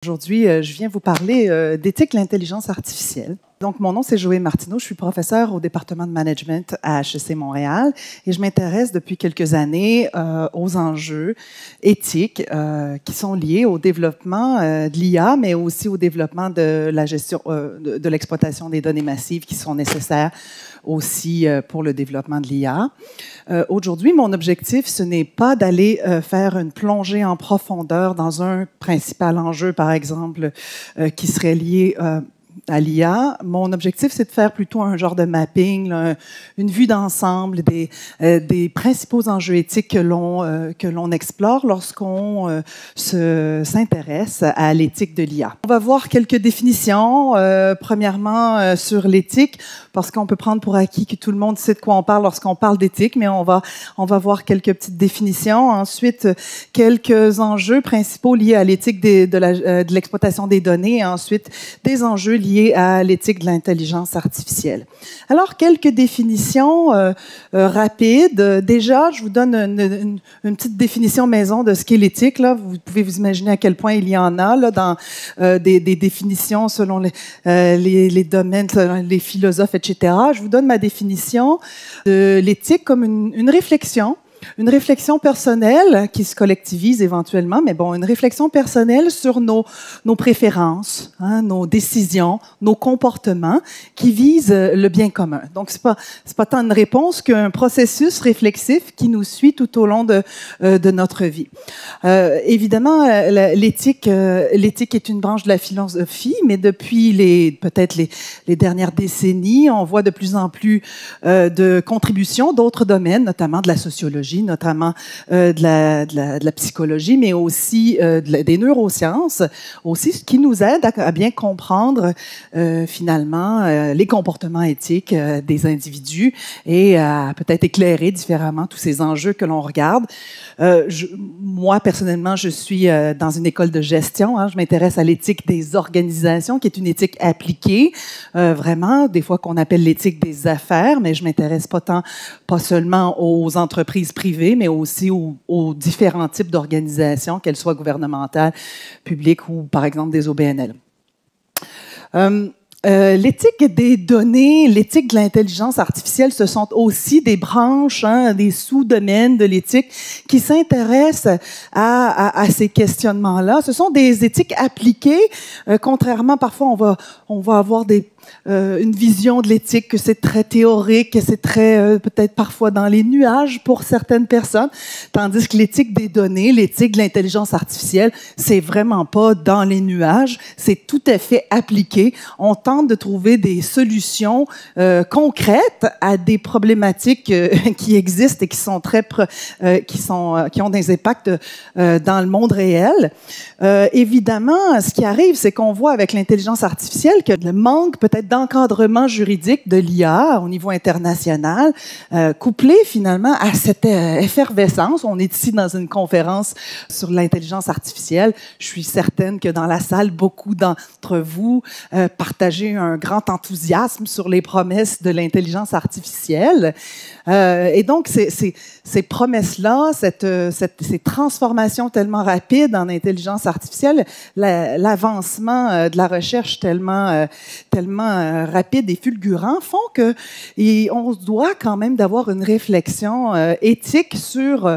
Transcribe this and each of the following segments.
Aujourd'hui, je viens vous parler d'éthique de l'intelligence artificielle. Donc, mon nom, c'est Joëlle Martineau. Je suis professeure au département de management à HEC Montréal et je m'intéresse depuis quelques années aux enjeux éthiques qui sont liés au développement de l'IA, mais aussi au développement de la gestion de l'exploitation des données massives qui sont nécessaires aussi pour le développement de l'IA. Aujourd'hui, mon objectif, ce n'est pas d'aller faire une plongée en profondeur dans un principal enjeu, par exemple, qui serait lié à l'IA. Mon objectif, c'est de faire plutôt un genre de mapping, là, une vue d'ensemble des principaux enjeux éthiques que l'on explore lorsqu'on s'intéresse à l'éthique de l'IA. On va voir quelques définitions. Premièrement, sur l'éthique, parce qu'on peut prendre pour acquis que tout le monde sait de quoi on parle lorsqu'on parle d'éthique, mais on va voir quelques petites définitions. Ensuite, quelques enjeux principaux liés à l'éthique de l'exploitation des données, et ensuite des enjeux liés à l'éthique de l'intelligence artificielle. Alors, quelques définitions rapides. Déjà, je vous donne une petite définition maison de ce qu'est l'éthique. Là, vous pouvez vous imaginer à quel point il y en a là, dans des définitions selon les domaines, selon les philosophes, etc. Je vous donne ma définition de l'éthique comme une réflexion. Une réflexion personnelle qui se collectivise éventuellement, mais bon, une réflexion personnelle sur nos préférences, hein, nos décisions, nos comportements qui visent le bien commun. Donc, c'est pas tant une réponse qu'un processus réflexif qui nous suit tout au long de notre vie. Évidemment, l'éthique est une branche de la philosophie, mais depuis peut-être les dernières décennies, on voit de plus en plus de contributions d'autres domaines, notamment de la sociologie, notamment de la psychologie, mais aussi des neurosciences, aussi, ce qui nous aide à bien comprendre finalement les comportements éthiques des individus et à peut-être éclairer différemment tous ces enjeux que l'on regarde. Moi, personnellement, je suis dans une école de gestion. Hein, je m'intéresse à l'éthique des organisations, qui est une éthique appliquée, vraiment, des fois qu'on appelle l'éthique des affaires, mais je m'intéresse pas seulement aux entreprises privées, mais aussi aux différents types d'organisations, qu'elles soient gouvernementales, publiques ou, par exemple, des OBNL. L'éthique des données, l'éthique de l'intelligence artificielle, ce sont aussi des branches, hein, des sous-domaines de l'éthique qui s'intéressent à ces questionnements-là. Ce sont des éthiques appliquées. Contrairement, parfois, on va avoir une vision de l'éthique que c'est très théorique, que c'est très peut-être parfois dans les nuages pour certaines personnes, tandis que l'éthique des données, l'éthique de l'intelligence artificielle, c'est vraiment pas dans les nuages, c'est tout à fait appliqué. On tente de trouver des solutions concrètes à des problématiques qui existent et qui sont qui ont des impacts dans le monde réel. Évidemment, ce qui arrive, c'est qu'on voit avec l'intelligence artificielle que le manque peut-être d'encadrement juridique de l'IA au niveau international, couplé finalement à cette effervescence. On est ici dans une conférence sur l'intelligence artificielle. Je suis certaine que dans la salle, beaucoup d'entre vous partagez un grand enthousiasme sur les promesses de l'intelligence artificielle. Et donc, ces promesses-là, ces transformations tellement rapides en intelligence artificielle, l'avancement de la recherche tellement rapide et fulgurant font que on se doit quand même d'avoir une réflexion éthique sur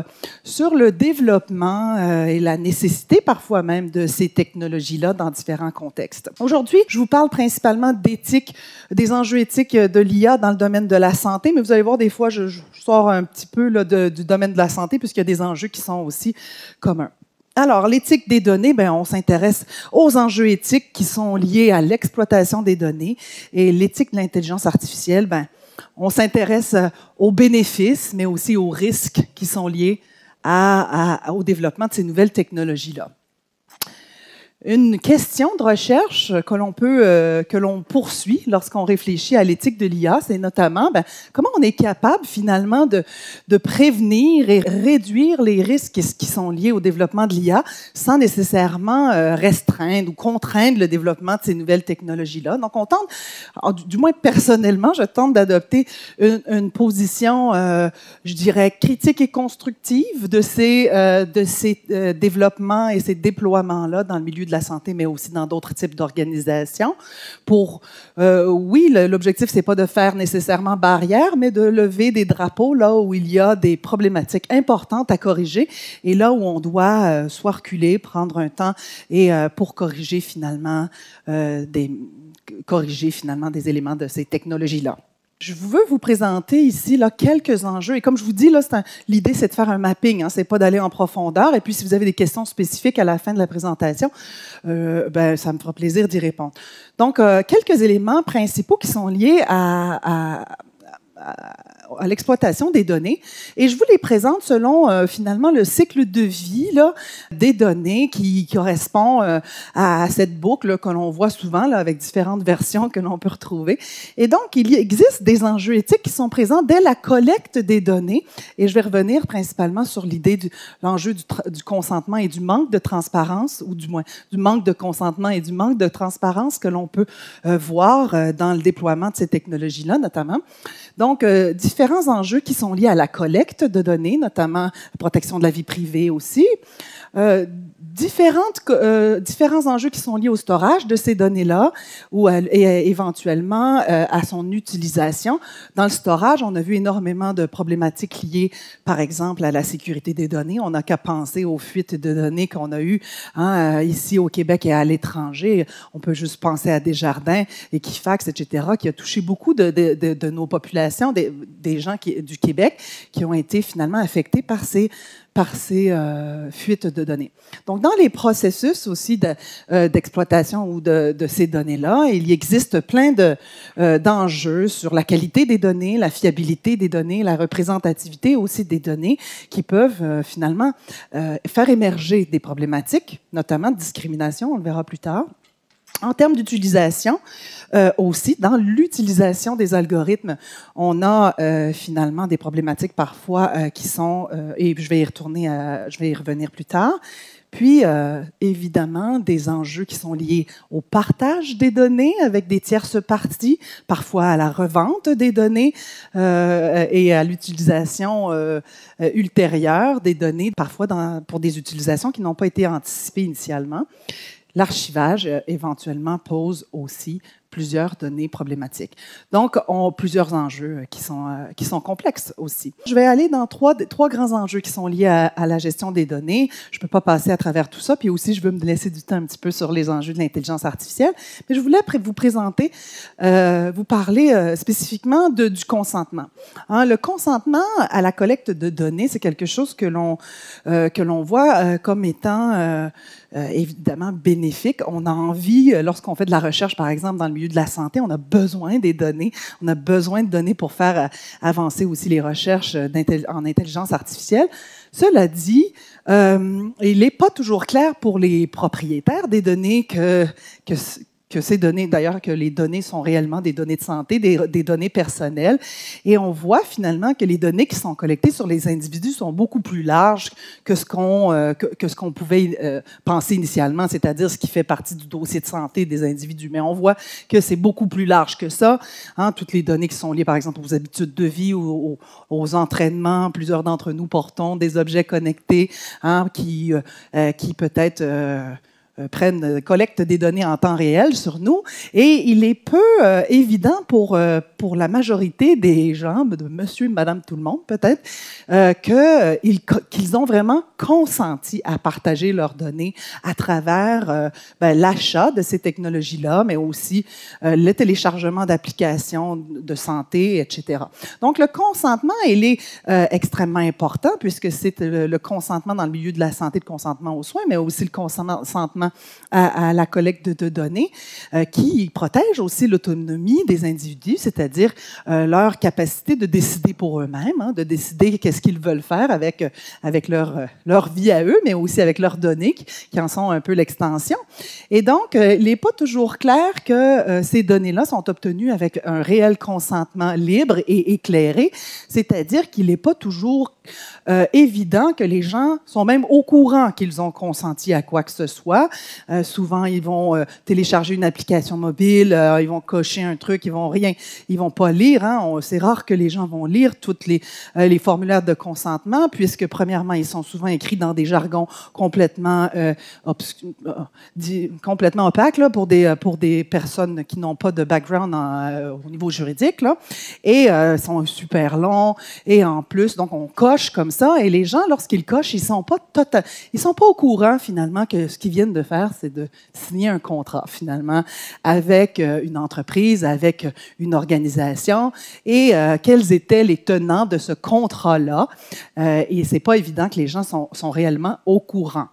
le développement et la nécessité parfois même de ces technologies-là dans différents contextes. Aujourd'hui, je vous parle principalement d'éthique, des enjeux éthiques de l'IA dans le domaine de la santé, mais vous allez voir, des fois, je sors un petit peu là, du domaine de la santé puisqu'il y a des enjeux qui sont aussi communs. Alors, l'éthique des données, on s'intéresse aux enjeux éthiques qui sont liés à l'exploitation des données. Et l'éthique de l'intelligence artificielle, on s'intéresse aux bénéfices, mais aussi aux risques qui sont liés au développement de ces nouvelles technologies-là. Une question de recherche que l'on poursuit lorsqu'on réfléchit à l'éthique de l'IA, c'est notamment comment on est capable finalement de prévenir et réduire les risques qui sont liés au développement de l'IA sans nécessairement restreindre ou contraindre le développement de ces nouvelles technologies-là. Donc, on tente, du moins personnellement, je tente d'adopter une position, je dirais, critique et constructive de ces développements et ces déploiements-là dans le milieu de la santé, mais aussi dans d'autres types d'organisations. Oui, l'objectif, c'est pas de faire nécessairement barrière, mais de lever des drapeaux là où il y a des problématiques importantes à corriger et là où on doit soit reculer, prendre un temps et pour corriger finalement des éléments de ces technologies-là. Je veux vous présenter ici là, quelques enjeux. Et comme je vous dis, l'idée, c'est de faire un mapping. C'est pas d'aller en profondeur. Et puis, si vous avez des questions spécifiques à la fin de la présentation, ça me fera plaisir d'y répondre. Donc, quelques éléments principaux qui sont liés à l'exploitation des données. Et je vous les présente selon, finalement, le cycle de vie là, des données qui correspond à cette boucle là, que l'on voit souvent là, avec différentes versions que l'on peut retrouver. Et donc, il existe des enjeux éthiques qui sont présents dès la collecte des données. Et je vais revenir principalement sur l'idée l'enjeu du consentement et du manque de transparence, ou du moins du manque de consentement et du manque de transparence que l'on peut voir dans le déploiement de ces technologies-là, notamment. Donc, différents enjeux qui sont liés à la collecte de données, notamment la protection de la vie privée aussi. Différents enjeux qui sont liés au storage de ces données-là et éventuellement à son utilisation. Dans le storage, on a vu énormément de problématiques liées, par exemple, à la sécurité des données. On n'a qu'à penser aux fuites de données qu'on a eues ici au Québec et à l'étranger. On peut juste penser à Desjardins, Equifax, etc., qui a touché beaucoup de nos populations, des gens du Québec qui ont été finalement affectés par ces fuites de données. Donc, dans les processus aussi d'exploitation ou de ces données-là, il existe plein d'enjeux sur la qualité des données, la fiabilité des données, la représentativité aussi des données qui peuvent finalement faire émerger des problématiques, notamment de discrimination, on le verra plus tard. En termes d'utilisation, aussi, dans l'utilisation des algorithmes, on a finalement des problématiques parfois qui sont, et je vais y revenir plus tard, puis évidemment des enjeux qui sont liés au partage des données avec des tierces parties, parfois à la revente des données et à l'utilisation ultérieure des données, parfois pour des utilisations qui n'ont pas été anticipées initialement. L'archivage, éventuellement, pose aussi plusieurs données problématiques. Donc, plusieurs enjeux qui sont complexes aussi. Je vais aller dans trois grands enjeux qui sont liés à la gestion des données. Je ne peux pas passer à travers tout ça, puis aussi, je veux me laisser du temps un petit peu sur les enjeux de l'intelligence artificielle. Mais je voulais vous présenter, vous parler spécifiquement du consentement. Le consentement à la collecte de données, c'est quelque chose que l'on voit comme étant évidemment bénéfique. On a envie, lorsqu'on fait de la recherche, par exemple, dans le milieu de la santé, on a besoin des données. On a besoin de données pour faire avancer aussi les recherches en intelligence artificielle. Cela dit, il n'est pas toujours clair pour les propriétaires des données que ces données, d'ailleurs, que les données sont réellement des données de santé, des données personnelles. Et on voit finalement que les données qui sont collectées sur les individus sont beaucoup plus larges que ce qu'on pouvait penser initialement, c'est-à-dire ce qui fait partie du dossier de santé des individus. Mais on voit que c'est beaucoup plus large que ça. Toutes les données qui sont liées, par exemple, aux habitudes de vie ou aux entraînements. Plusieurs d'entre nous portons des objets connectés qui peut-être collectent des données en temps réel sur nous, et il est peu évident pour la majorité des gens, de monsieur, madame, tout le monde peut-être, qu'ils ont vraiment consenti à partager leurs données à travers l'achat de ces technologies-là, mais aussi le téléchargement d'applications de santé, etc. Donc, le consentement, il est extrêmement important, puisque c'est le consentement dans le milieu de la santé, le consentement aux soins, mais aussi le consentement à la collecte de données qui protège aussi l'autonomie des individus, c'est-à-dire leur capacité de décider pour eux-mêmes, de décider qu'est-ce qu'ils veulent faire avec leur vie à eux, mais aussi avec leurs données qui en sont un peu l'extension. Et donc, il n'est pas toujours clair que ces données-là sont obtenues avec un réel consentement libre et éclairé, c'est-à-dire qu'il n'est pas toujours évident que les gens sont même au courant qu'ils ont consenti à quoi que ce soit, Souvent, ils vont télécharger une application mobile, ils vont cocher un truc, ils vont pas lire. Hein. C'est rare que les gens vont lire toutes les formulaires de consentement, puisque premièrement, ils sont souvent écrits dans des jargons complètement complètement opaques là, pour des personnes qui n'ont pas de background au niveau juridique, là, et sont super longs. Et en plus, donc on coche comme ça, et les gens, lorsqu'ils cochent, ils sont pas au courant finalement que ce qu'ils viennent de faire, c'est de signer un contrat finalement avec une entreprise, avec une organisation, et quels étaient les tenants de ce contrat-là. Et c'est pas évident que les gens sont réellement au courant.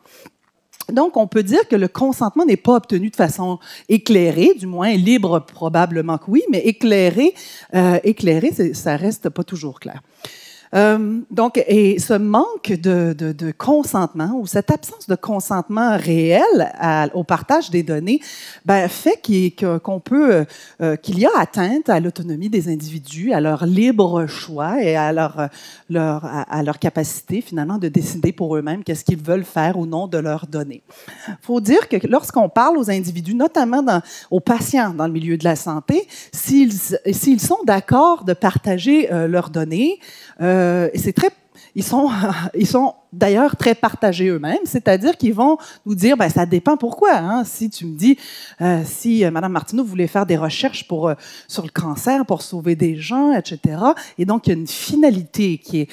Donc, on peut dire que le consentement n'est pas obtenu de façon éclairée, du moins libre probablement que oui, mais éclairé, ça reste pas toujours clair. Donc, et ce manque de consentement ou cette absence de consentement réel au partage des données, fait qu'on peut qu'il y a atteinte à l'autonomie des individus, à leur libre choix et à leur capacité finalement de décider pour eux-mêmes qu'est-ce qu'ils veulent faire ou non de leurs données. Il faut dire que lorsqu'on parle aux individus, notamment aux patients dans le milieu de la santé, s'ils sont d'accord de partager leurs données, ils sont d'ailleurs très partagés eux-mêmes, c'est-à-dire qu'ils vont nous dire, ça dépend pourquoi. Hein? Si tu me dis, si Mme Martineau voulait faire des recherches sur le cancer, pour sauver des gens, etc., et donc il y a une finalité qui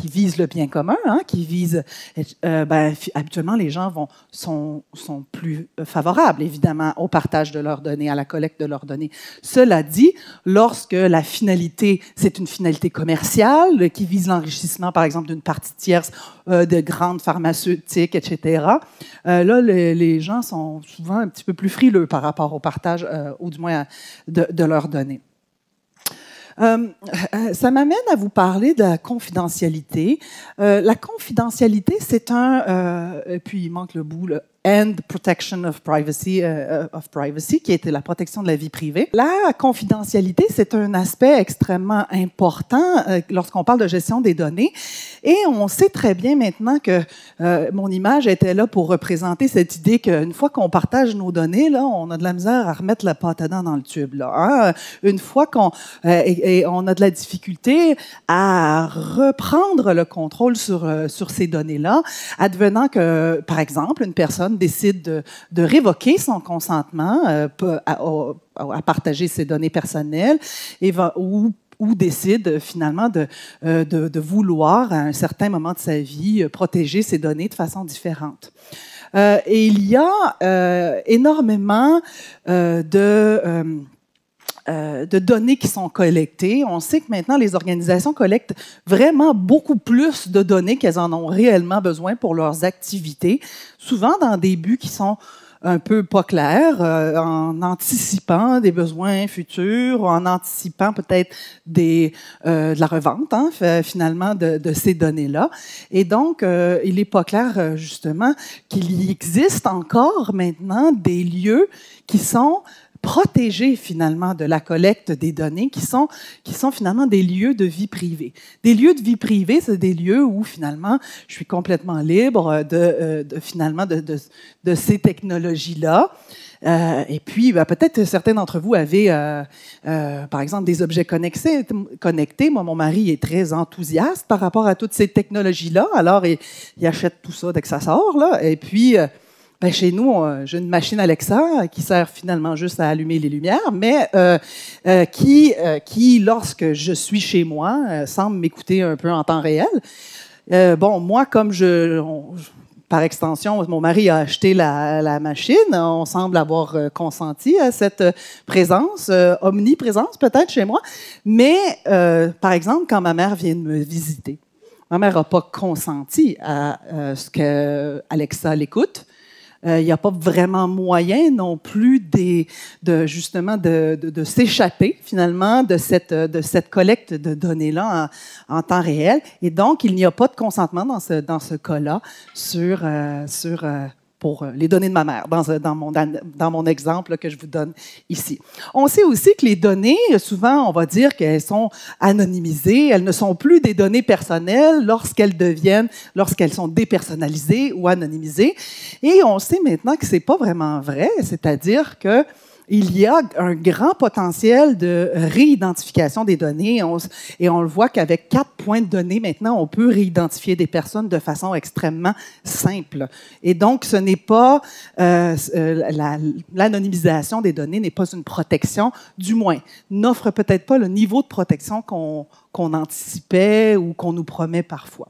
vise le bien commun, hein, qui vise, habituellement les gens sont plus favorables, évidemment, au partage de leurs données, à la collecte de leurs données. Cela dit, lorsque la finalité, c'est une finalité commerciale, qui vise l'enrichissement, par exemple, d'une partie tierce, de grandes pharmaceutiques, etc. Là, les gens sont souvent un petit peu plus frileux par rapport au partage, ou du moins de leurs données. Ça m'amène à vous parler de la confidentialité. La confidentialité, c'est et puis il manque le bout, le and protection of privacy, qui était la protection de la vie privée. La confidentialité, c'est un aspect extrêmement important lorsqu'on parle de gestion des données. Et on sait très bien maintenant que mon image était là pour représenter cette idée qu'une fois qu'on partage nos données, là, on a de la misère à remettre la pâte à dents dans le tube. Là, hein? Une fois qu'on on a de la difficulté à reprendre le contrôle sur ces données-là, advenant que, par exemple, une personne décide de révoquer son consentement à partager ses données personnelles ou décide finalement de vouloir, à un certain moment de sa vie, protéger ses données de façon différente. Et il y a énormément de données qui sont collectées. On sait que maintenant, les organisations collectent vraiment beaucoup plus de données qu'elles en ont réellement besoin pour leurs activités, souvent dans des buts qui sont un peu pas clairs, en anticipant des besoins futurs, en anticipant peut-être de la revente, hein, finalement, de ces données-là. Et donc, il n'est pas clair, justement, qu'il existe encore maintenant des lieux qui sont protégés finalement de la collecte des données, qui sont finalement des lieux de vie privée. Des lieux de vie privée, c'est des lieux où finalement je suis complètement libre finalement de ces technologies-là. Et puis, peut-être certains d'entre vous avaient, par exemple, des objets connectés. Moi, mon mari est très enthousiaste par rapport à toutes ces technologies-là. Alors, il achète tout ça dès que ça sort, là. Et puis, chez nous, j'ai une machine Alexa qui sert finalement juste à allumer les lumières, mais qui, lorsque je suis chez moi, semble m'écouter un peu en temps réel. Moi, comme par extension, mon mari a acheté la machine, on semble avoir consenti à cette présence, omniprésence peut-être chez moi, mais par exemple, quand ma mère vient de me visiter, ma mère n'a pas consenti à ce que Alexa l'écoute. Il n'y a pas vraiment moyen non plus de s'échapper finalement de cette collecte de données-là en temps réel. Et donc, il n'y a pas de consentement dans ce cas-là sur pour les données de ma mère, dans mon exemple là, que je vous donne ici. On sait aussi que les données, souvent, on va dire qu'elles sont anonymisées, elles ne sont plus des données personnelles lorsqu'elles sont dépersonnalisées ou anonymisées. Et on sait maintenant que c'est pas vraiment vrai, c'est-à-dire que il y a un grand potentiel de réidentification des données et on le voit qu'avec 4 points de données, maintenant, on peut réidentifier des personnes de façon extrêmement simple. Et donc, ce n'est pas l'anonymisation des données n'est pas une protection, du moins, n'offre peut-être pas le niveau de protection qu'on anticipait ou qu'on nous promet parfois.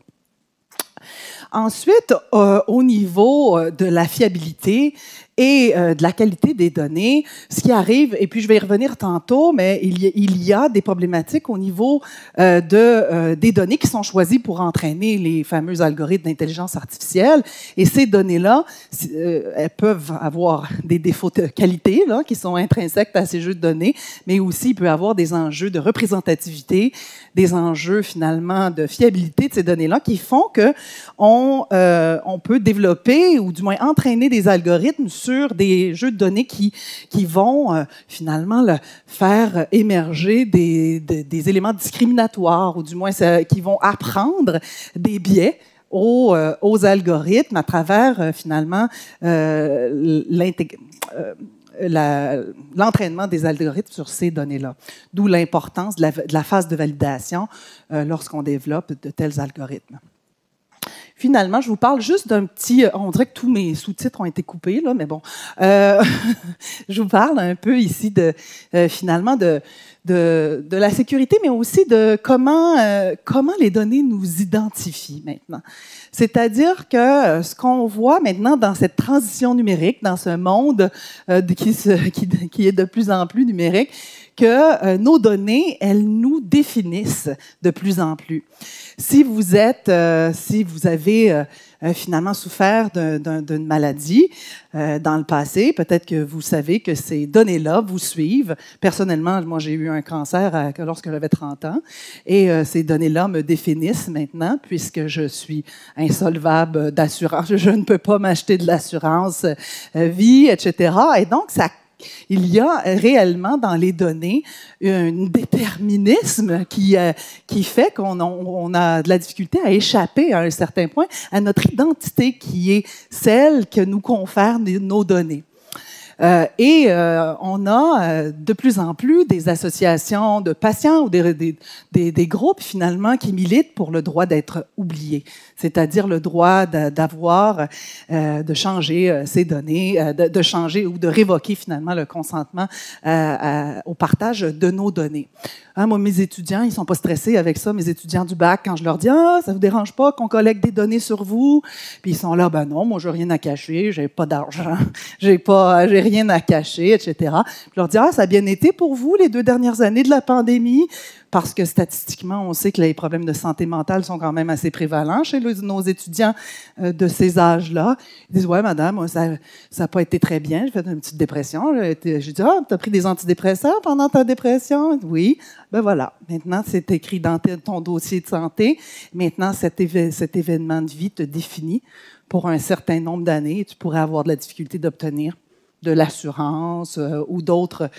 Ensuite, au niveau de la fiabilité et de la qualité des données, ce qui arrive, et puis je vais y revenir tantôt, mais il y a des problématiques au niveau des données qui sont choisies pour entraîner les fameux algorithmes d'intelligence artificielle. Et ces données-là, elles peuvent avoir des défauts de qualité là, qui sont intrinsèques à ces jeux de données, mais aussi il peut y avoir des enjeux de représentativité, des enjeux finalement de fiabilité de ces données-là qui font que on peut développer ou du moins entraîner des algorithmes sur des jeux de données qui vont finalement faire émerger des éléments discriminatoires ou du moins qui vont apprendre des biais aux algorithmes à travers finalement l'entraînement des algorithmes sur ces données-là. D'où l'importance de la phase de validation lorsqu'on développe de tels algorithmes. Finalement, je vous parle juste d'un petit... On dirait que tous mes sous-titres ont été coupés, là, mais bon. Je vous parle un peu ici finalement de la sécurité, mais aussi de comment les données nous identifient maintenant. C'est-à-dire que ce qu'on voit maintenant dans cette transition numérique, dans ce monde qui est de plus en plus numérique, que nos données, elles nous définissent de plus en plus. Si vous avez finalement souffert d'une maladie dans le passé, peut-être que vous savez que ces données-là vous suivent. Personnellement, moi, j'ai eu un cancer lorsque j'avais 30 ans et ces données-là me définissent maintenant puisque je suis insolvable d'assurance. Je ne peux pas m'acheter de l'assurance vie, etc. Et donc, il y a réellement dans les données un déterminisme qui fait qu'on a de la difficulté à échapper à un certain point à notre identité qui est celle que nous confèrent nos données. On a de plus en plus des associations de patients ou des groupes finalement qui militent pour le droit d'être oublié, c'est-à-dire le droit de changer ces données, de changer ou de révoquer finalement le consentement au partage de nos données. Hein, moi, mes étudiants, ils sont pas stressés avec ça. Mes étudiants du bac, quand je leur dis « Ah, ça vous dérange pas qu'on collecte des données sur vous? » Puis ils sont là « Ben non, moi, j'ai rien à cacher, j'ai pas d'argent, j'ai rien à cacher, etc. » Je leur dis « Ah, ça a bien été pour vous les 2 dernières années de la pandémie? » Parce que statistiquement, on sait que les problèmes de santé mentale sont quand même assez prévalents chez nos étudiants de ces âges-là. Ils disent « Ouais, madame, ça n'a pas été très bien, j'ai fait une petite dépression. » J'ai dit « Ah, tu as pris des antidépresseurs pendant ta dépression? » Oui. Ben voilà, maintenant c'est écrit dans ton dossier de santé. Maintenant, cet événement de vie te définit pour un certain nombre d'années. Tu pourrais avoir de la difficulté d'obtenir de l'assurance ou d'autres,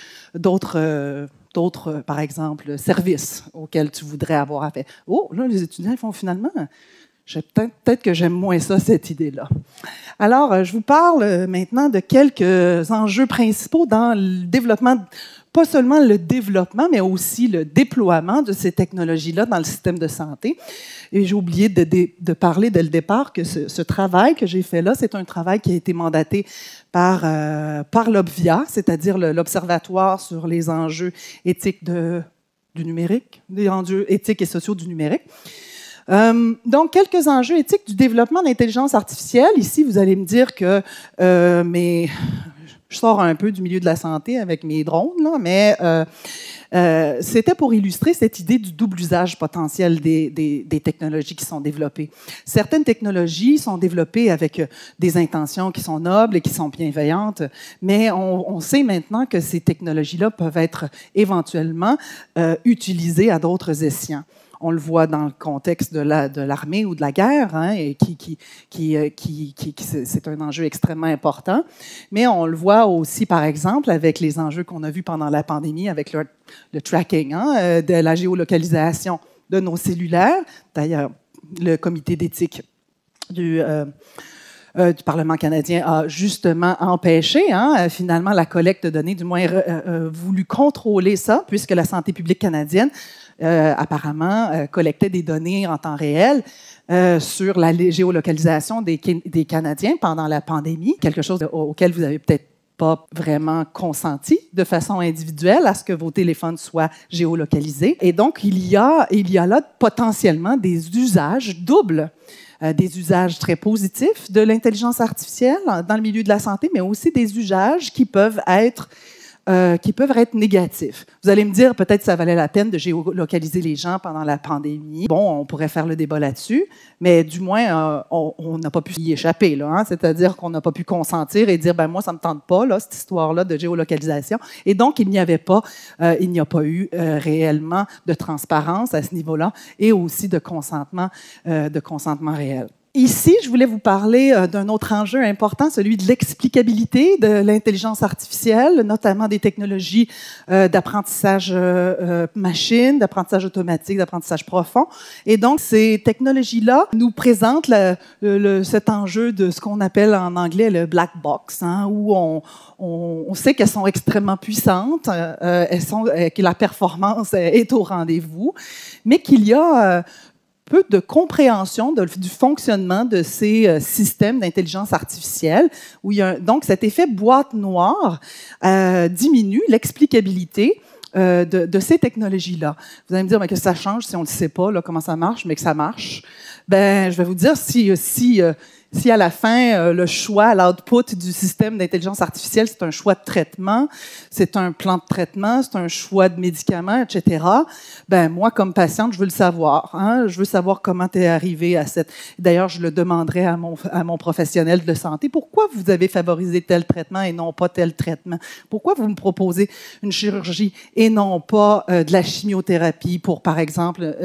par exemple, services auxquels tu voudrais avoir affaire. Oh, là, les étudiants, ils font finalement, peut-être que j'aime moins ça, cette idée-là. Alors, je vous parle maintenant de quelques enjeux principaux dans le développement, pas seulement le développement, mais aussi le déploiement de ces technologies-là dans le système de santé. Et j'ai oublié de parler dès le départ que ce travail que j'ai fait là, c'est un travail qui a été mandaté par l'OBVIA, c'est-à-dire l'Observatoire sur les enjeux éthiques du numérique, des enjeux éthiques et sociaux du numérique. Donc, quelques enjeux éthiques du développement d'intelligence artificielle. Ici, vous allez me dire que je sors un peu du milieu de la santé avec mes drones, là, mais c'était pour illustrer cette idée du double usage potentiel des technologies qui sont développées. Certaines technologies sont développées avec des intentions qui sont nobles et qui sont bienveillantes, mais on sait maintenant que ces technologies-là peuvent être éventuellement utilisées à d'autres escients. on le voit dans le contexte de l'armée ou de la guerre, hein, et c'est un enjeu extrêmement important. Mais on le voit aussi, par exemple, avec les enjeux qu'on a vus pendant la pandémie, avec le tracking, hein, de la géolocalisation de nos cellulaires. D'ailleurs, le comité d'éthique du Parlement canadien a justement empêché, hein, finalement, la collecte de données, du moins voulu contrôler ça, puisque la santé publique canadienne, apparemment, collectait des données en temps réel sur la géolocalisation des Canadiens pendant la pandémie, quelque chose auquel vous avez peut-être pas vraiment consenti de façon individuelle à ce que vos téléphones soient géolocalisés. Et donc, il y a là potentiellement des usages doubles. Des usages très positifs de l'intelligence artificielle dans le milieu de la santé, mais aussi des usages qui peuvent être négatifs. Vous allez me dire, peut-être ça valait la peine de géolocaliser les gens pendant la pandémie. Bon, on pourrait faire le débat là-dessus, mais du moins, on n'a pas pu y échapper, là, hein? C'est-à-dire qu'on n'a pas pu consentir et dire, ben moi, ça ne me tente pas, là, cette histoire-là de géolocalisation. Et donc, il n'y a pas eu réellement de transparence à ce niveau-là et aussi de consentement réel. Ici, je voulais vous parler d'un autre enjeu important, celui de l'explicabilité de l'intelligence artificielle, notamment des technologies d'apprentissage machine, d'apprentissage automatique, d'apprentissage profond. Et donc, ces technologies-là nous présentent cet enjeu de ce qu'on appelle en anglais le black box, hein, où on sait qu'elles sont extrêmement puissantes, que la performance est au rendez-vous, mais qu'il y a peu de compréhension du fonctionnement de ces systèmes d'intelligence artificielle, où il y a donc cet effet boîte noire diminue l'explicabilité de ces technologies-là. Vous allez me dire, mais que ça change si on ne le sait pas, là, comment ça marche, mais que ça marche. Ben, je vais vous dire, si à la fin, le choix, l'output du système d'intelligence artificielle, c'est un choix de traitement, c'est un plan de traitement, c'est un choix de médicaments, etc., ben moi, comme patiente, je veux le savoir. Hein? Je veux savoir comment tu es arrivé à cette... D'ailleurs, je le demanderai à mon professionnel de santé. Pourquoi vous avez favorisé tel traitement et non pas tel traitement? Pourquoi vous me proposez une chirurgie et non pas de la chimiothérapie pour, par exemple,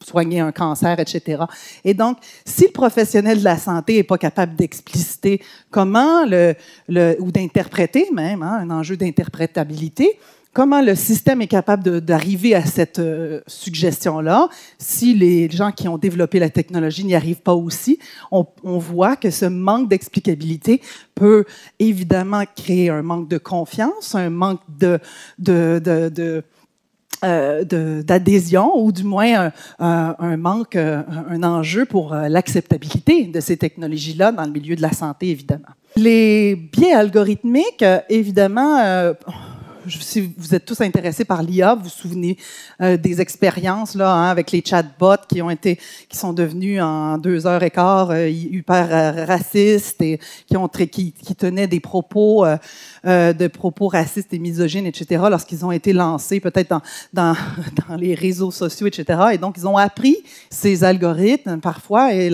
soigner un cancer, etc. Et donc, si le professionnel de la santé n'est pas capable d'expliciter comment ou d'interpréter même, hein, un enjeu d'interprétabilité, comment le système est capable d'arriver à cette suggestion-là, si les gens qui ont développé la technologie n'y arrivent pas aussi, on voit que ce manque d'explicabilité peut évidemment créer un manque de confiance, un manque d'adhésion ou du moins un enjeu pour l'acceptabilité de ces technologies-là dans le milieu de la santé, évidemment. Les biais algorithmiques, évidemment, si vous êtes tous intéressés par l'IA, vous vous souvenez des expériences là, hein, avec les chatbots qui sont devenus en 2h15 hyper racistes et qui tenaient des propos racistes et misogynes, etc. lorsqu'ils ont été lancés peut-être dans les réseaux sociaux, etc. Et donc ils ont appris ces algorithmes parfois et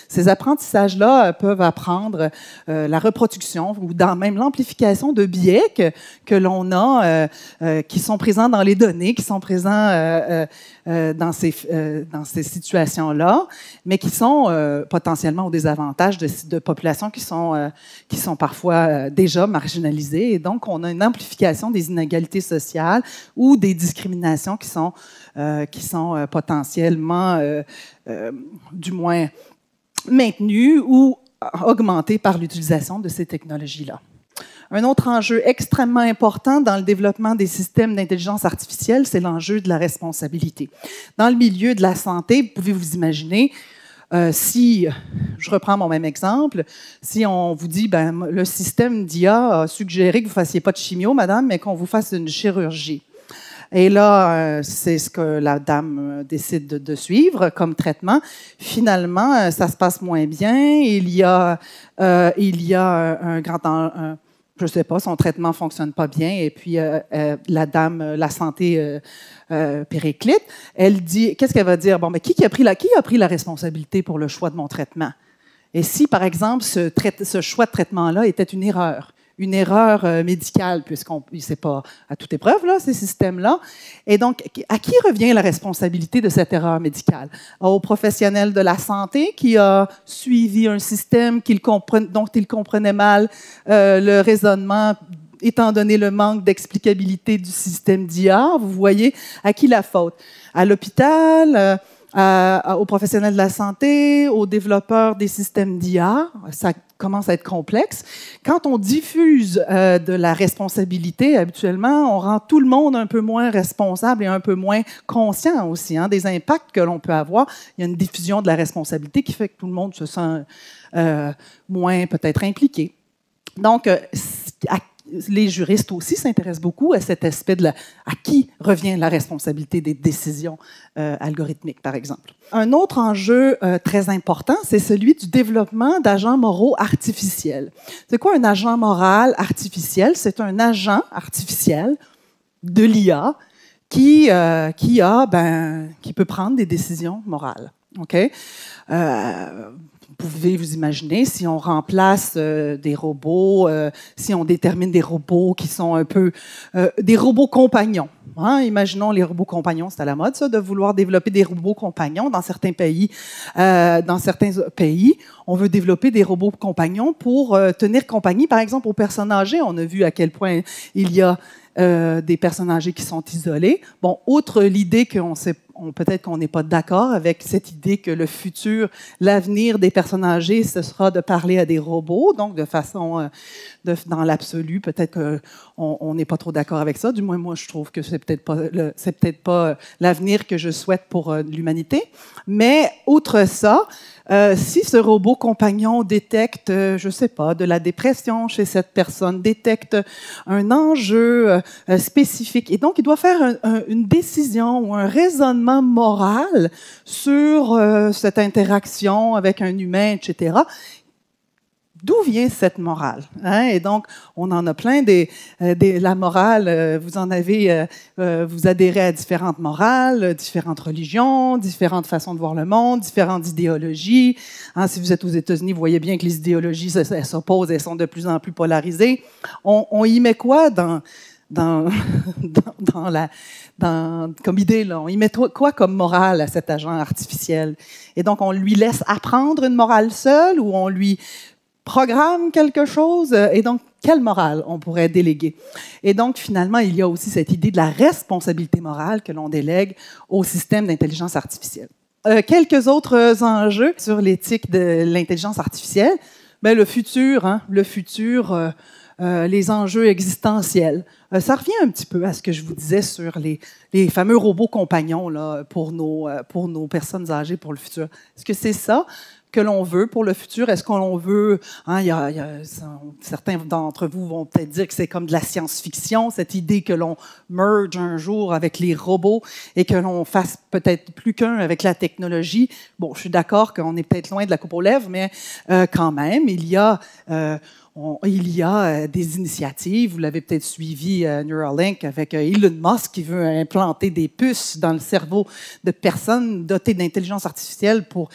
ces apprentissages-là peuvent apprendre la reproduction ou même l'amplification de biais que l'on a, qui sont présents dans les données, qui sont présents dans ces situations-là, mais qui sont potentiellement au désavantage de populations qui sont parfois déjà marginalisées. Et donc, on a une amplification des inégalités sociales ou des discriminations qui sont potentiellement, du moins, maintenues ou augmentées par l'utilisation de ces technologies-là. Un autre enjeu extrêmement important dans le développement des systèmes d'intelligence artificielle, c'est l'enjeu de la responsabilité. Dans le milieu de la santé, vous pouvez vous imaginer, si, je reprends mon même exemple, si on vous dit, ben, le système d'IA a suggéré que vous ne fassiez pas de chimio, madame, mais qu'on vous fasse une chirurgie. Et là, c'est ce que la dame décide de suivre comme traitement. Finalement, ça se passe moins bien. Il y a un grand... je ne sais pas, son traitement ne fonctionne pas bien. Et puis, la dame, la santé périclite, elle dit, qu'est-ce qu'elle va dire? Bon, mais qui a pris la responsabilité pour le choix de mon traitement? Et si, par exemple, ce choix de traitement-là était une erreur, une erreur médicale, puisqu'on c'est pas à toute épreuve, là, ces systèmes-là. Et donc, à qui revient la responsabilité de cette erreur médicale? Au professionnel de la santé qui a suivi un système dont il comprenait mal le raisonnement, étant donné le manque d'explicabilité du système d'IA. Vous voyez, à qui la faute? À l'hôpital, aux professionnels de la santé, aux développeurs des systèmes d'IA. Ça commence à être complexe. Quand on diffuse de la responsabilité, habituellement, on rend tout le monde un peu moins responsable et un peu moins conscient aussi des impacts que l'on peut avoir. Il y a une diffusion de la responsabilité qui fait que tout le monde se sent moins peut-être impliqué. Donc, les juristes aussi s'intéressent beaucoup à cet aspect à qui revient la responsabilité des décisions algorithmiques, par exemple. Un autre enjeu très important, c'est celui du développement d'agents moraux artificiels. C'est quoi un agent moral artificiel? C'est un agent artificiel de l'IA qui peut prendre des décisions morales. OK? Vous pouvez vous imaginer, si on remplace des robots, si on détermine des robots qui sont un peu des robots compagnons. Imaginons les robots compagnons, c'est à la mode ça, de vouloir développer des robots compagnons dans certains pays. On veut développer des robots compagnons pour tenir compagnie, par exemple, aux personnes âgées. On a vu à quel point il y a des personnes âgées qui sont isolées. Bon, outre l'idée peut-être qu'on n'est pas d'accord avec cette idée que le futur, l'avenir des personnes âgées, ce sera de parler à des robots, donc de façon, dans l'absolu, peut-être qu'on n'est pas trop d'accord avec ça. Du moins, moi, je trouve que c'est peut-être pas l'avenir que je souhaite pour l'humanité. Mais outre ça, si ce robot compagnon détecte, je sais pas, de la dépression chez cette personne, détecte un enjeu spécifique, et donc il doit faire une décision ou un raisonnement moral sur cette interaction avec un humain, etc. D'où vient cette morale? Et donc, on en a plein la morale. Vous adhérez à différentes morales, différentes religions, différentes façons de voir le monde, différentes idéologies. Si vous êtes aux États-Unis, vous voyez bien que les idéologies s'opposent, elles sont de plus en plus polarisées. On y met quoi comme idée, là? On y met quoi comme morale à cet agent artificiel? Et donc, on lui laisse apprendre une morale seule ou on lui programme quelque chose, et donc, quelle morale on pourrait déléguer? Et donc, finalement, il y a aussi cette idée de la responsabilité morale que l'on délègue au système d'intelligence artificielle. Quelques autres enjeux sur l'éthique de l'intelligence artificielle. Bien, le futur, les enjeux existentiels. Ça revient un petit peu à ce que je vous disais sur les fameux robots compagnons là, pour nos personnes âgées pour le futur. Est-ce que c'est ça que l'on veut pour le futur? Est-ce qu'on veut... certains d'entre vous vont peut-être dire que c'est comme de la science-fiction, cette idée que l'on merge un jour avec les robots et que l'on fasse peut-être plus qu'un avec la technologie. Bon, je suis d'accord qu'on est peut-être loin de la coupe aux lèvres, mais quand même, il y a des initiatives. Vous l'avez peut-être suivi, Neuralink, avec Elon Musk qui veut implanter des puces dans le cerveau de personnes dotées d'intelligence artificielle pour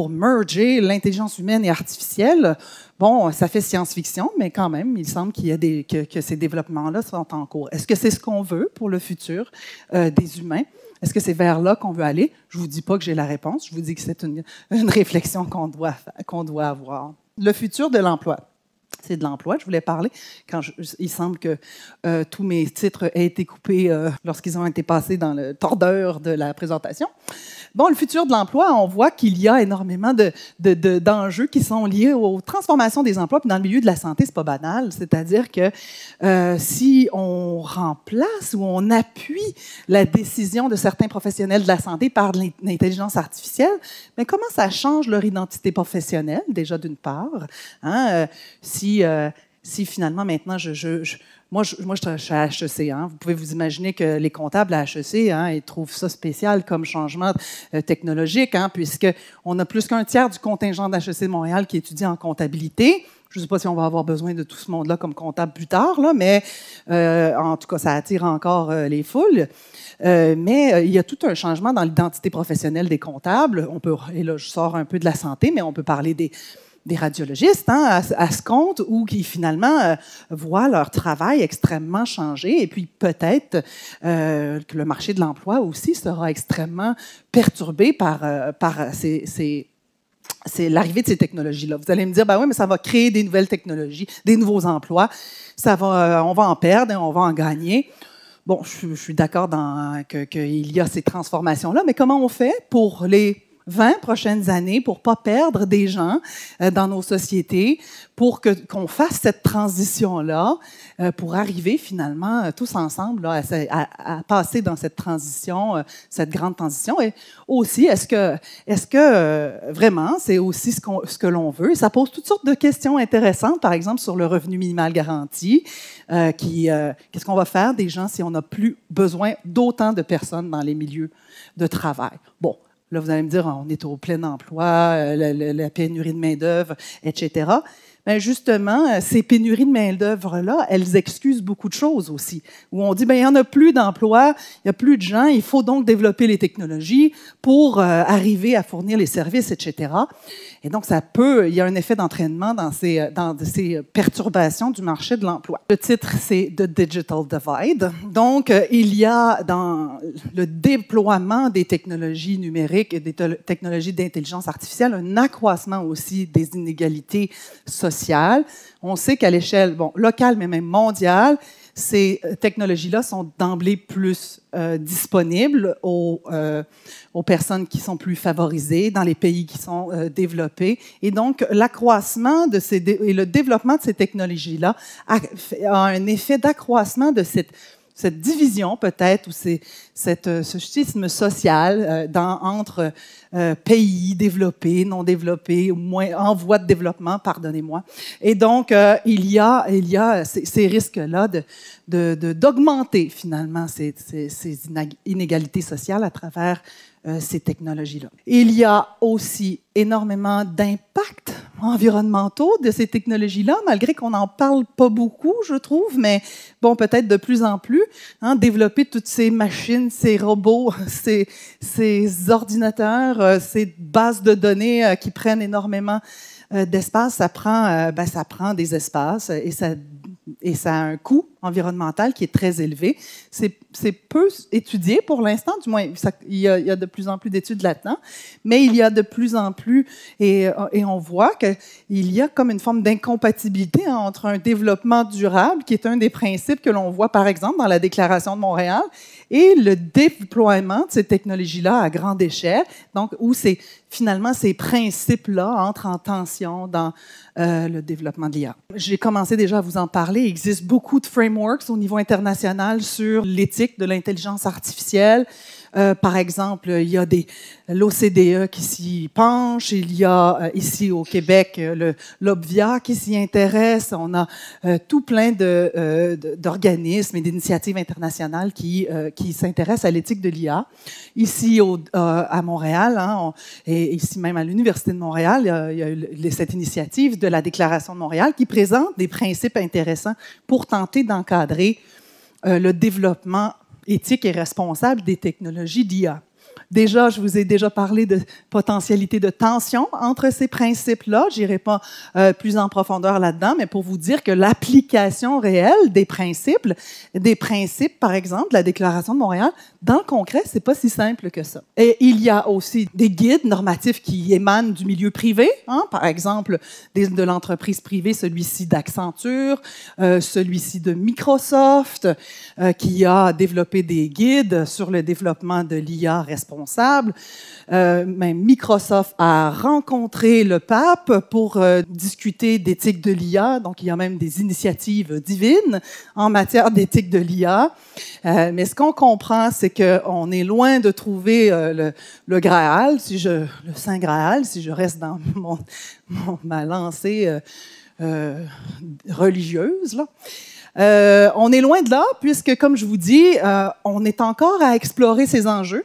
merger l'intelligence humaine et artificielle. Bon, ça fait science-fiction, mais quand même, il semble qu'il y a que ces développements-là sont en cours. Est-ce que c'est ce qu'on veut pour le futur des humains? Est-ce que c'est vers là qu'on veut aller? Je ne vous dis pas que j'ai la réponse. Je vous dis que c'est une réflexion qu'on doit avoir. Le futur de l'emploi. C'est de l'emploi, je voulais parler. Il semble que tous mes titres aient été coupés lorsqu'ils ont été passés dans le tordeur de la présentation. Bon, le futur de l'emploi, on voit qu'il y a énormément d'enjeux qui sont liés aux transformations des emplois. Puis dans le milieu de la santé, c'est pas banal. C'est-à-dire que si on remplace ou on appuie la décision de certains professionnels de la santé par l'intelligence artificielle, mais comment ça change leur identité professionnelle, déjà d'une part? Si finalement, maintenant, moi, je suis à HEC. Vous pouvez vous imaginer que les comptables à HEC, ils trouvent ça spécial comme changement technologique, puisqu'on a plus qu'un tiers du contingent d'HEC de Montréal qui étudie en comptabilité. Je ne sais pas si on va avoir besoin de tout ce monde-là comme comptable plus tard, là, mais en tout cas, ça attire encore les foules. Mais il y a tout un changement dans l'identité professionnelle des comptables. Et là, je sors un peu de la santé, mais on peut parler des radiologistes à ce compte ou qui finalement voient leur travail extrêmement changer et puis peut-être que le marché de l'emploi aussi sera extrêmement perturbé par c'est l'arrivée de ces technologies-là. Vous allez me dire, ben oui, mais ça va créer des nouvelles technologies, des nouveaux emplois. On va en perdre et on va en gagner. Bon, je suis d'accord qu'il y a ces transformations-là, mais comment on fait pour les 20 prochaines années pour pas perdre des gens dans nos sociétés, pour qu'on fasse cette transition-là, pour arriver finalement tous ensemble là, à passer dans cette transition, cette grande transition. Et aussi, est-ce que vraiment c'est aussi ce que l'on veut? Ça pose toutes sortes de questions intéressantes, par exemple sur le revenu minimal garanti, qu'est-ce qu'on va faire des gens si on n'a plus besoin d'autant de personnes dans les milieux de travail? Bon. Là, vous allez me dire, on est au plein emploi, la pénurie de main-d'œuvre, etc. Bien, justement, ces pénuries de main-d'œuvre-là, elles excusent beaucoup de choses aussi. Où on dit, bien, il n'y en a plus d'emplois, il n'y a plus de gens, il faut donc développer les technologies pour arriver à fournir les services, etc. Et donc, il y a un effet d'entraînement dans ces perturbations du marché de l'emploi. Le titre, c'est The Digital Divide. Donc, il y a dans le déploiement des technologies numériques et des technologies d'intelligence artificielle un accroissement aussi des inégalités sociales. On sait qu'à l'échelle locale, mais même mondiale, ces technologies-là sont d'emblée plus disponibles aux personnes qui sont plus favorisées dans les pays qui sont développés. Et donc, l'accroissement et le développement de ces technologies-là a un effet d'accroissement de cette division peut-être, ou ce schisme social entre pays développés, non développés, ou moins en voie de développement, pardonnez-moi. Et donc, il y a ces risques-là d'augmenter finalement ces inégalités sociales à travers ces technologies-là. Il y a aussi énormément d'impacts environnementaux de ces technologies-là, malgré qu'on n'en parle pas beaucoup, je trouve, mais bon, peut-être de plus en plus. Développer toutes ces machines, ces robots, ces ordinateurs, ces bases de données qui prennent énormément d'espace, ça prend des espaces et ça a un coût environnemental qui est très élevé. C'est peu étudié pour l'instant, du moins, il y a de plus en plus d'études là-dedans, mais il y a de plus en plus, et on voit qu'il y a comme une forme d'incompatibilité entre un développement durable, qui est un des principes que l'on voit, par exemple, dans la Déclaration de Montréal, et le déploiement de ces technologies-là à grande échelle, donc où finalement ces principes-là entrent en tension dans le développement de l'IA. J'ai commencé déjà à vous en parler. Il existe beaucoup de frameworks au niveau international sur l'éthique de l'intelligence artificielle. Par exemple, il y a l'OCDE qui s'y penche, il y a ici au Québec l'OBVIA qui s'y intéresse, on a tout plein d'organismes et d'initiatives internationales qui s'intéressent à l'éthique de l'IA. Ici à Montréal, et ici même à l'Université de Montréal, il y a eu cette initiative de la Déclaration de Montréal qui présente des principes intéressants pour tenter d'encadrer le développement éthique et responsable des technologies d'IA. Déjà, je vous ai déjà parlé de potentialité de tension entre ces principes-là. Je n'irai pas plus en profondeur là-dedans, mais pour vous dire que l'application réelle des principes, par exemple, de la Déclaration de Montréal, dans le concret, c'est pas si simple que ça. Et il y a aussi des guides normatifs qui émanent du milieu privé, par exemple de l'entreprise privée, celui-ci d'Accenture, celui-ci de Microsoft, qui a développé des guides sur le développement de l'IA responsable. Même Microsoft a rencontré le pape pour discuter d'éthique de l'IA. Donc, il y a même des initiatives divines en matière d'éthique de l'IA. Mais ce qu'on comprend, c'est qu'on est loin de trouver le Graal, le Saint Graal, si je reste dans ma lancée religieuse, là. On est loin de là, puisque, comme je vous dis, on est encore à explorer ces enjeux.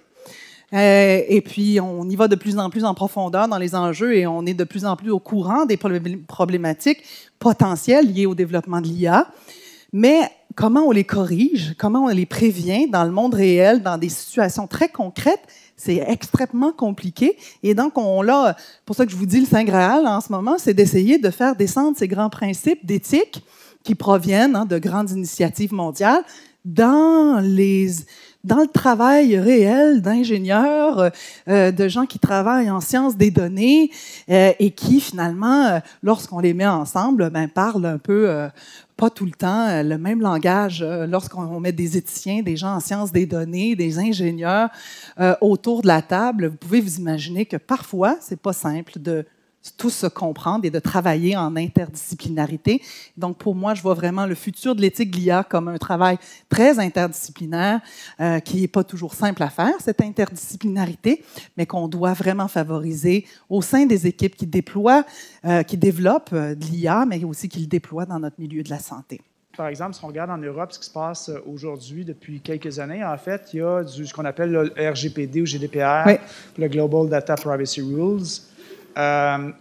Et puis, on y va de plus en plus en profondeur dans les enjeux et on est de plus en plus au courant des problématiques potentielles liées au développement de l'IA. Mais comment on les corrige, comment on les prévient dans le monde réel, dans des situations très concrètes, C'est extrêmement compliqué. Et donc, pour ça que je vous dis le Saint Graal en ce moment, c'est d'essayer de faire descendre ces grands principes d'éthique qui proviennent de grandes initiatives mondiales dans le travail réel d'ingénieurs, de gens qui travaillent en sciences des données et qui, finalement, lorsqu'on les met ensemble, parlent un peu, pas tout le temps, le même langage. Lorsqu'on met des éthiciens, des gens en sciences des données, des ingénieurs autour de la table, vous pouvez vous imaginer que parfois, c'est pas simple de tous se comprendre et de travailler en interdisciplinarité. Donc, pour moi, je vois vraiment le futur de l'éthique de l'IA comme un travail très interdisciplinaire qui n'est pas toujours simple à faire, cette interdisciplinarité, mais qu'on doit vraiment favoriser au sein des équipes qui développent de l'IA, mais aussi qui le déploient dans notre milieu de la santé. Par exemple, si on regarde en Europe ce qui se passe aujourd'hui depuis quelques années, en fait, il y a ce qu'on appelle le RGPD ou GDPR, oui. Le Global Data Privacy Rules.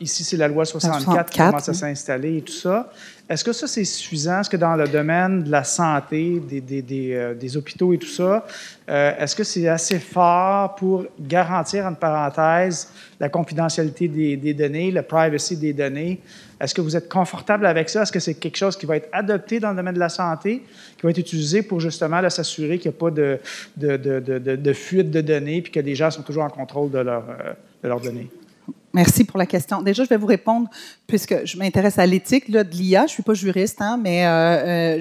Ici, c'est la loi 64 qui commence à s'installer et tout ça. Est-ce que ça, c'est suffisant? Est-ce que dans le domaine de la santé, des hôpitaux et tout ça, est-ce que c'est assez fort pour garantir, entre parenthèses, la confidentialité des données, le privacy des données? Est-ce que vous êtes confortable avec ça? Est-ce que c'est quelque chose qui va être adopté dans le domaine de la santé, qui va être utilisé pour justement s'assurer qu'il n'y a pas de fuite de données puis que les gens sont toujours en contrôle de leurs données? Merci pour la question. Déjà, je vais vous répondre, puisque je m'intéresse à l'éthique de l'IA. Je ne suis pas juriste, mais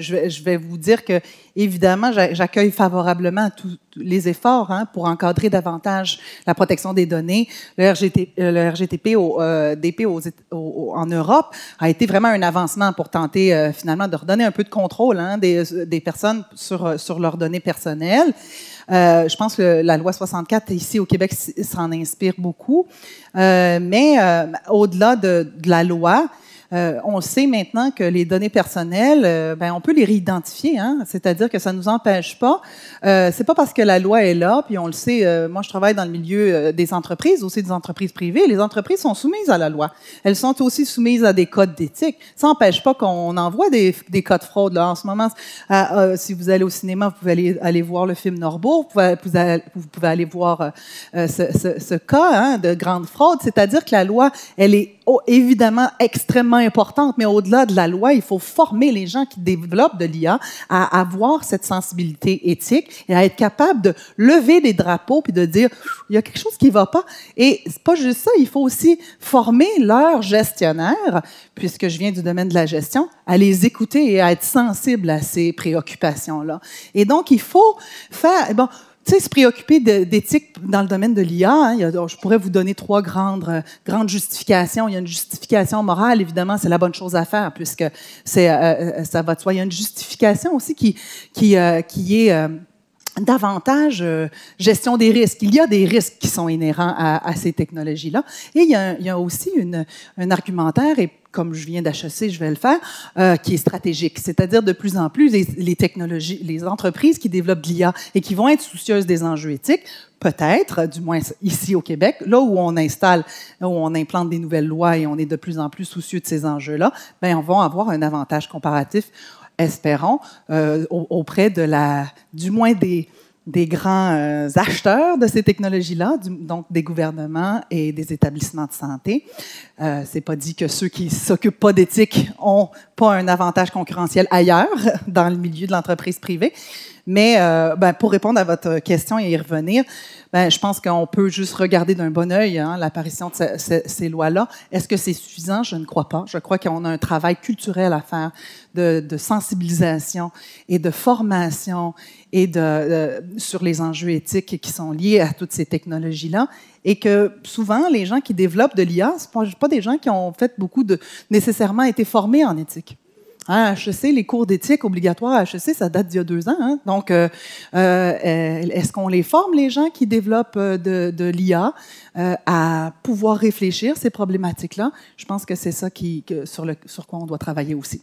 je vais vous dire que, évidemment, j'accueille favorablement tous les efforts pour encadrer davantage la protection des données. Le RGTP en Europe a été vraiment un avancement pour tenter, finalement, de redonner un peu de contrôle des personnes sur leurs données personnelles. Je pense que la loi 64, ici au Québec, s'en inspire beaucoup. Mais au-delà de la loi, on sait maintenant que les données personnelles, on peut les réidentifier. C'est-à-dire que ça ne nous empêche pas. C'est pas parce que la loi est là, puis on le sait, moi je travaille dans le milieu des entreprises, aussi des entreprises privées. Les entreprises sont soumises à la loi. Elles sont aussi soumises à des codes d'éthique. Ça n'empêche pas qu'on envoie des cas de fraude. Là. En ce moment, si vous allez au cinéma, vous pouvez aller voir le film Norbourg, vous pouvez aller voir ce cas de grande fraude. C'est-à-dire que la loi, elle est évidemment extrêmement importante, mais au-delà de la loi, il faut former les gens qui développent de l'IA à avoir cette sensibilité éthique et à être capable de lever des drapeaux puis de dire il y a quelque chose qui ne va pas. Et c'est pas juste ça, il faut aussi former leurs gestionnaires, puisque je viens du domaine de la gestion, à les écouter et à être sensibles à ces préoccupations-là. Et donc, il faut faire... se préoccuper d'éthique dans le domaine de l'IA, je pourrais vous donner 3 grandes justifications. Il y a une justification morale, évidemment, c'est la bonne chose à faire, puisque ça va de soi. Il y a une justification aussi qui est davantage gestion des risques. Il y a des risques qui sont inhérents à ces technologies-là. Et il y a aussi un argumentaire, et comme je viens d'HEC, je vais le faire, qui est stratégique. C'est-à-dire, de plus en plus, les entreprises qui développent de l'IA et qui vont être soucieuses des enjeux éthiques, peut-être, du moins ici au Québec, là où on implante des nouvelles lois et on est de plus en plus soucieux de ces enjeux-là, on va avoir un avantage comparatif, espérons, auprès du moins des grands acheteurs de ces technologies-là, donc des gouvernements et des établissements de santé. C'est pas dit que ceux qui s'occupent pas d'éthique ont pas un avantage concurrentiel ailleurs, dans le milieu de l'entreprise privée. Mais pour répondre à votre question et y revenir, je pense qu'on peut juste regarder d'un bon œil l'apparition de ces lois-là. Est-ce que c'est suffisant? Je ne crois pas. Je crois qu'on a un travail culturel à faire de sensibilisation et de formation et sur les enjeux éthiques qui sont liés à toutes ces technologies-là. Et que souvent, les gens qui développent de l'IA, ce ne sont pas des gens qui ont fait nécessairement été formés en éthique. À HEC, les cours d'éthique obligatoires à HEC, ça date d'il y a 2 ans. Donc, est-ce qu'on les forme, les gens qui développent de l'IA, à pouvoir réfléchir ces problématiques-là? Je pense que c'est ça sur quoi on doit travailler aussi.